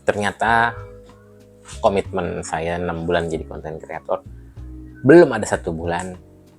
Ternyata komitmen saya 6 bulan jadi content creator, belum ada 1 bulan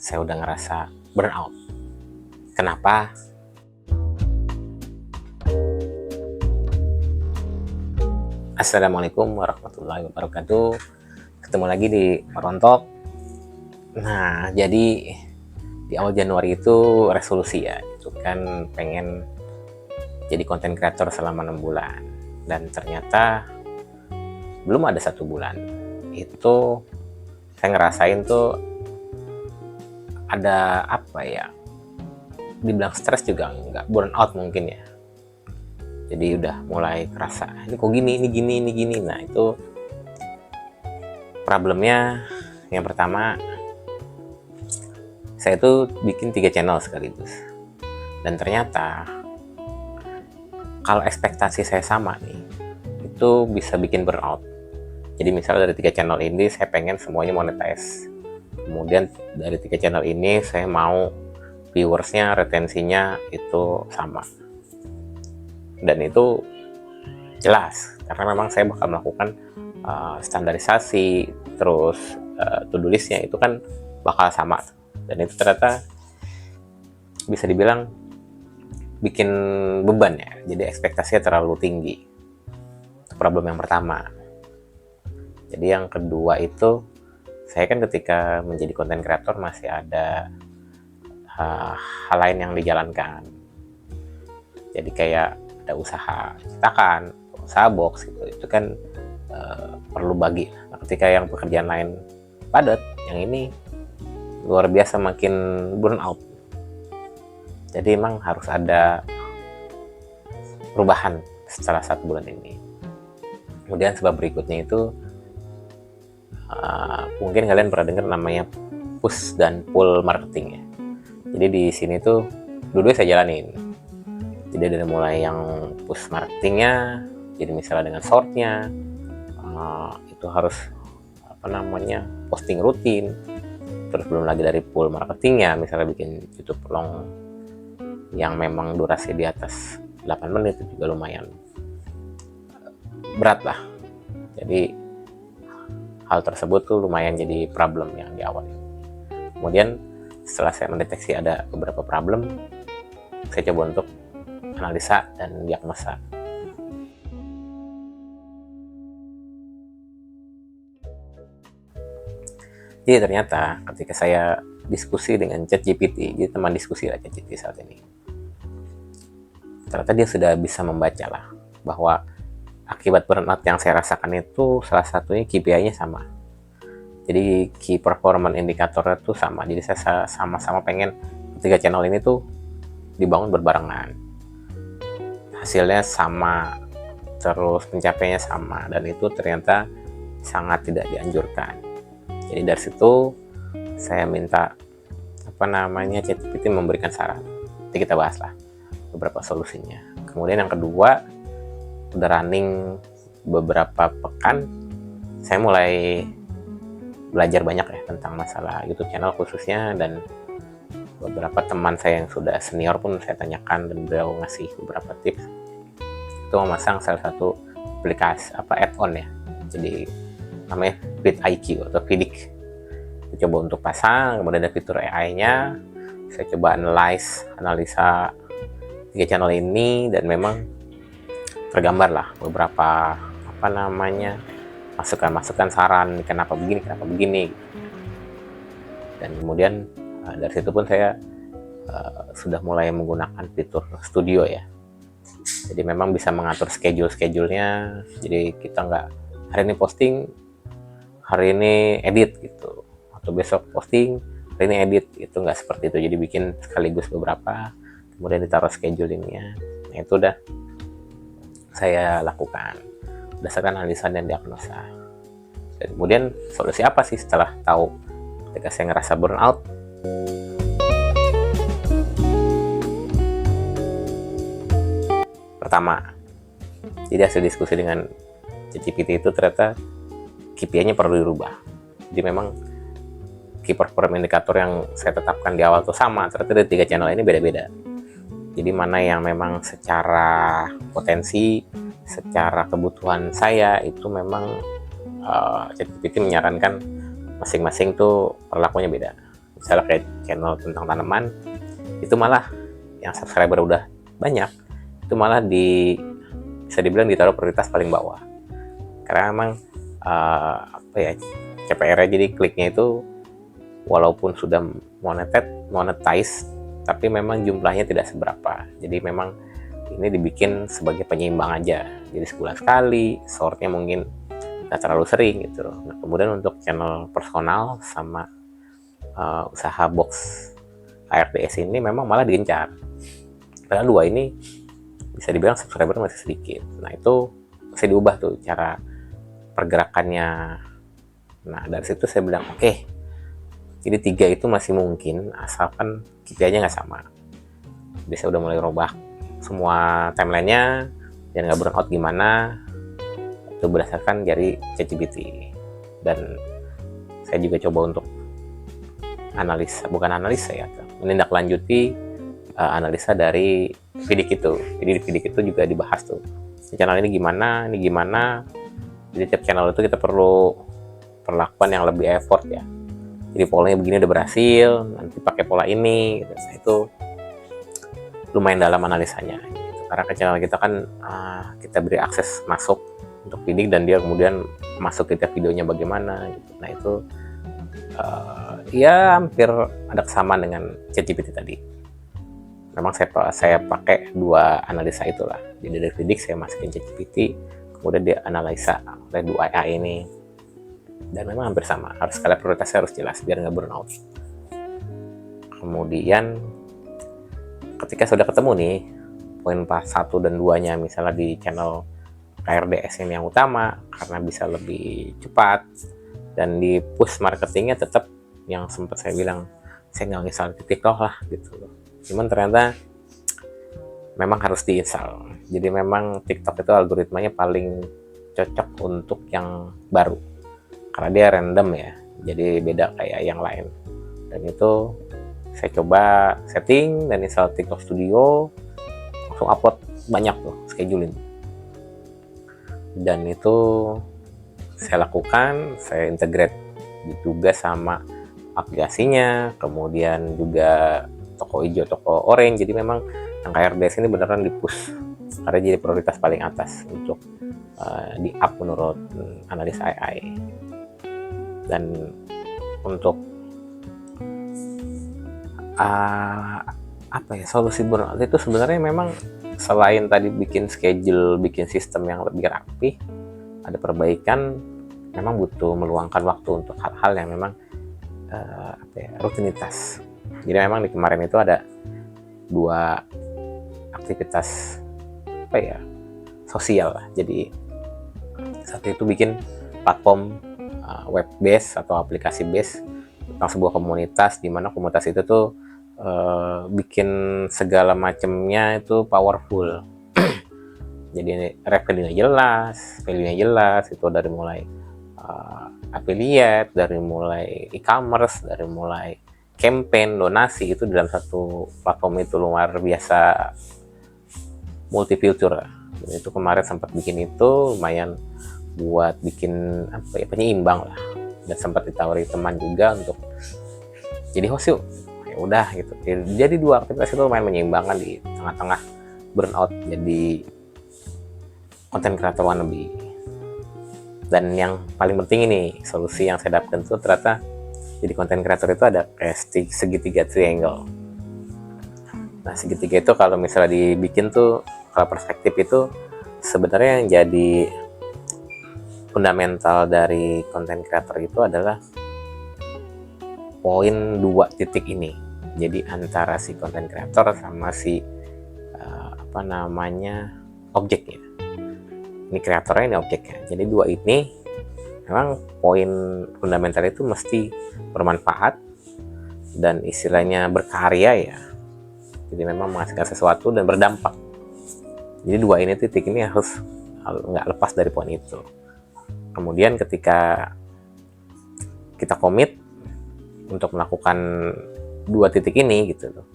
saya udah ngerasa burnout. Kenapa? Assalamualaikum warahmatullahi wabarakatuh. Ketemu lagi di Merontok. Nah, jadi di awal Januari itu resolusi ya, itu kan pengen jadi content creator selama 6 bulan. Dan ternyata belum ada 1 bulan. Itu saya ngerasain tuh ada apa ya, dibilang stres juga enggak, burnout mungkin ya. Jadi udah mulai kerasa ini kok gini, ini gini. Nah, itu problemnya. Yang pertama, saya tuh bikin 3 channel sekaligus, dan ternyata kalau ekspektasi saya sama nih, itu bisa bikin burnout. Jadi misalnya dari 3 channel ini saya pengen semuanya monetize, kemudian dari 3 channel ini saya mau viewersnya, retensinya itu sama, dan itu jelas karena memang saya bakal melakukan standarisasi, terus to-do listnya itu kan bakal sama, dan itu ternyata bisa dibilang bikin beban ya. Jadi ekspektasinya terlalu tinggi. Itu problem yang pertama. Jadi yang kedua itu, saya kan ketika menjadi content creator masih ada hal lain yang dijalankan. Jadi kayak ada usaha cetakan, usaha box gitu, itu kan perlu bagi. Nah, ketika yang pekerjaan lain padat, yang ini luar biasa makin burnout. Jadi emang harus ada perubahan setelah 1 bulan ini. Kemudian sebab berikutnya itu, mungkin kalian pernah dengar namanya push dan pull marketing ya. Jadi di sini tuh dua-duanya saya jalanin. Jadi dari mulai yang push marketingnya, jadi misalnya dengan shortnya, itu harus posting rutin. Terus belum lagi dari pull marketingnya, misalnya bikin YouTube long yang memang durasi di atas 8 menit itu juga lumayan berat lah. Jadi hal tersebut tuh lumayan jadi problem yang di awal. Kemudian setelah saya mendeteksi ada beberapa problem, saya coba untuk analisa dan diagnosa. Jadi ternyata ketika saya diskusi dengan ChatGPT, jadi teman diskusi lah ChatGPT saat ini, ternyata dia sudah bisa membaca lah bahwa akibat burnout yang saya rasakan itu salah satunya KPI-nya sama. Jadi key performance indicator-nya tuh sama. Jadi saya sama-sama pengen 3 channel ini tuh dibangun berbarengan. Hasilnya sama, terus pencapaiannya sama, dan itu ternyata sangat tidak dianjurkan. Jadi dari situ saya minta ChatGPT memberikan saran. Nanti kita bahas lah beberapa solusinya. Kemudian yang kedua, udah running beberapa pekan, saya mulai belajar banyak ya tentang masalah YouTube channel khususnya, dan beberapa teman saya yang sudah senior pun saya tanyakan, dan beliau ngasih beberapa tips. Itu memasang salah satu aplikasi add-on ya, jadi namanya vidIQ atau Vidiq. Saya coba untuk pasang, kemudian ada fitur AI-nya. Saya coba analisa 3 channel ini, dan memang tergambar lah beberapa masukan saran, kenapa begini. Dan kemudian dari situ pun saya sudah mulai menggunakan fitur studio ya. Jadi memang bisa mengatur schedule-nya. Jadi kita nggak hari ini posting, hari ini edit gitu, atau besok posting, hari ini edit gitu, nggak seperti itu. Jadi bikin sekaligus beberapa, kemudian ditaruh schedulingnya. Nah, itu udah saya lakukan berdasarkan analisa dan diagnosa. Dan kemudian solusi apa sih setelah tahu ketika saya ngerasa burnout? Pertama, jadi hasil diskusi dengan ChatGPT itu ternyata KPI-nya perlu dirubah. Jadi memang key performance indicator yang saya tetapkan di awal tuh sama, ternyata dari 3 channel ini beda-beda. Jadi mana yang memang secara potensi, secara kebutuhan saya itu memang ChatGPT menyarankan masing-masing tuh perlakuannya beda. Misalnya kayak channel tentang tanaman, itu malah yang subscriber udah banyak, itu malah bisa dibilang ditaruh prioritas paling bawah. Karena memang CPR-nya, jadi kliknya itu walaupun sudah monetize, tapi memang jumlahnya tidak seberapa. Jadi memang ini dibikin sebagai penyeimbang aja. Jadi sebulan sekali, shortnya mungkin nggak terlalu sering gitu. Nah, kemudian untuk channel personal sama usaha box ARDS ini memang malah digencar. Karena dua ini bisa dibilang subscriber masih sedikit. Nah itu bisa diubah tuh cara pergerakannya. Nah dari situ saya bilang oke, jadi 3 itu masih mungkin asalkan KPI-nya nggak sama. Jadi saya udah mulai robah semua timelinenya dan nggak burnout gimana, itu berdasarkan dari ChatGPT. Dan saya juga coba untuk menindaklanjuti analisa dari Vidik itu. Jadi di Vidik itu juga dibahas tuh, channel ini gimana. Jadi tiap channel itu kita perlu perlakuan yang lebih effort ya. Jadi polanya begini udah berhasil, nanti pakai pola ini gitu. Nah, itu lumayan dalam analisanya gitu. Karena ke channel kita kan kita beri akses masuk untuk Vidik dan dia kemudian masuk ke tiap videonya bagaimana gitu. Nah itu ya hampir ada kesamaan dengan ChatGPT tadi. Memang saya pakai 2 analisa itulah. Jadi dari Vidik saya masukin ChatGPT, kemudian dia analisa oleh 2 AI ini. Dan memang hampir sama, harus skala prioritasnya harus jelas biar nggak burnout. Kemudian ketika sudah ketemu nih poin 1 dan 2-nya, misalnya di channel KRDS ini yang utama karena bisa lebih cepat, dan di push marketingnya tetap yang sempat saya bilang saya nggak install TikTok lah gitu loh. Cuman ternyata memang harus diinstal. Jadi memang TikTok itu algoritmanya paling cocok untuk yang baru karena dia random ya, jadi beda kayak yang lain. Dan itu saya coba setting dan install TikTok Studio, langsung upload banyak tuh, scheduling. Dan itu saya lakukan, saya integrate juga sama aplikasinya, kemudian juga toko hijau, toko orange. Jadi memang yang KRDS ini beneran di-push karena jadi prioritas paling atas untuk di-up menurut analisa AI. Dan untuk solusi burnout itu sebenarnya memang selain tadi bikin schedule, bikin sistem yang lebih rapi, ada perbaikan, memang butuh meluangkan waktu untuk hal-hal yang memang rutinitas. Jadi memang di kemarin itu ada 2 aktivitas sosial lah. Jadi satu itu bikin platform web base atau aplikasi base tentang sebuah komunitas, di mana komunitas itu tuh bikin segala macamnya itu powerful. Jadi revenue-nya jelas, value-nya jelas, itu dari mulai affiliate, dari mulai e-commerce, dari mulai campaign, donasi, itu dalam satu platform itu luar biasa multi-feature. Itu kemarin sempat bikin itu lumayan buat bikin penyeimbang lah, dan sempat ditawari teman juga untuk jadi host yuk. Ya udah gitu. Jadi 2 aktivitas itu lumayan menyeimbangkan di tengah-tengah burnout jadi content creator wannabe. Dan yang paling penting ini solusi yang saya dapatkan tuh ternyata jadi content creator itu ada kayak segitiga triangle. Nah segitiga itu kalau misalnya dibikin tuh, kalau perspektif itu sebenarnya yang jadi fundamental dari content creator itu adalah poin 2 titik ini. Jadi antara si content creator sama si objeknya. Ini kreatornya, ini objeknya. Jadi 2 ini memang poin fundamental itu mesti bermanfaat dan istilahnya berkarya ya. Jadi memang menghasilkan sesuatu dan berdampak. Jadi 2 ini titik ini harus nggak lepas dari poin itu. Kemudian ketika kita komit untuk melakukan 2 titik ini gitu loh,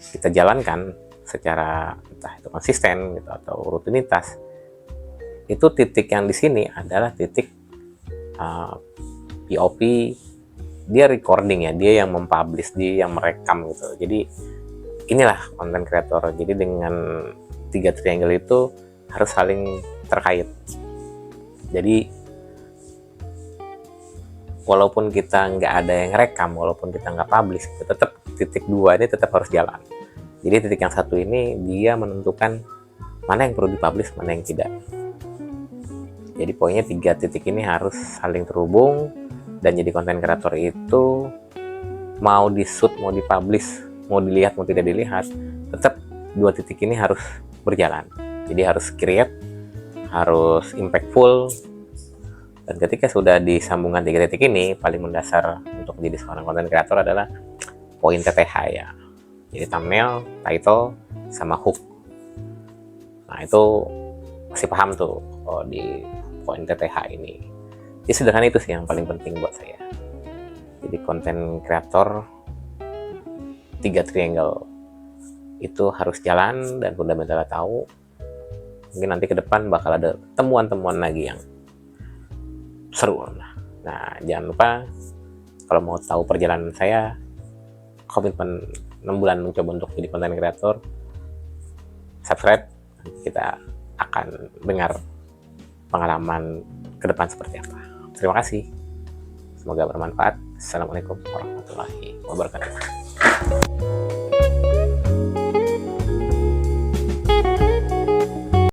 kita jalankan secara entah itu konsisten gitu atau rutinitas, itu titik yang di sini adalah titik POV, dia recording ya, dia yang mempublish, dia yang merekam gitu. Jadi inilah konten kreator. Jadi dengan 3 triangle itu harus saling terkait. Jadi walaupun kita nggak ada yang rekam, walaupun kita nggak publish, tetap titik 2 ini tetap harus jalan. Jadi titik yang satu ini dia menentukan mana yang perlu dipublish, mana yang tidak. Jadi poinnya 3 titik ini harus saling terhubung, dan jadi konten kreator itu mau di shoot, mau dipublish, mau dilihat, mau tidak dilihat, tetap 2 titik ini harus berjalan. Jadi harus create, harus impactful, dan ketika sudah disambungkan 3 titik ini, paling mendasar untuk menjadi seorang konten kreator adalah poin TTH ya. Jadi thumbnail, title, sama hook. Nah itu masih paham tuh kalau di poin TTH ini. Jadi sederhana itu sih yang paling penting buat saya. Jadi konten kreator 3 triangle itu harus jalan dan fundamentalnya tahu. Mungkin nanti ke depan bakal ada temuan-temuan lagi yang seru. Nah jangan lupa kalau mau tahu perjalanan saya, komitmen 6 bulan mencoba untuk jadi konten kreator, subscribe. Kita akan dengar pengalaman ke depan seperti apa. Terima kasih. Semoga bermanfaat. Assalamualaikum warahmatullahi wabarakatuh.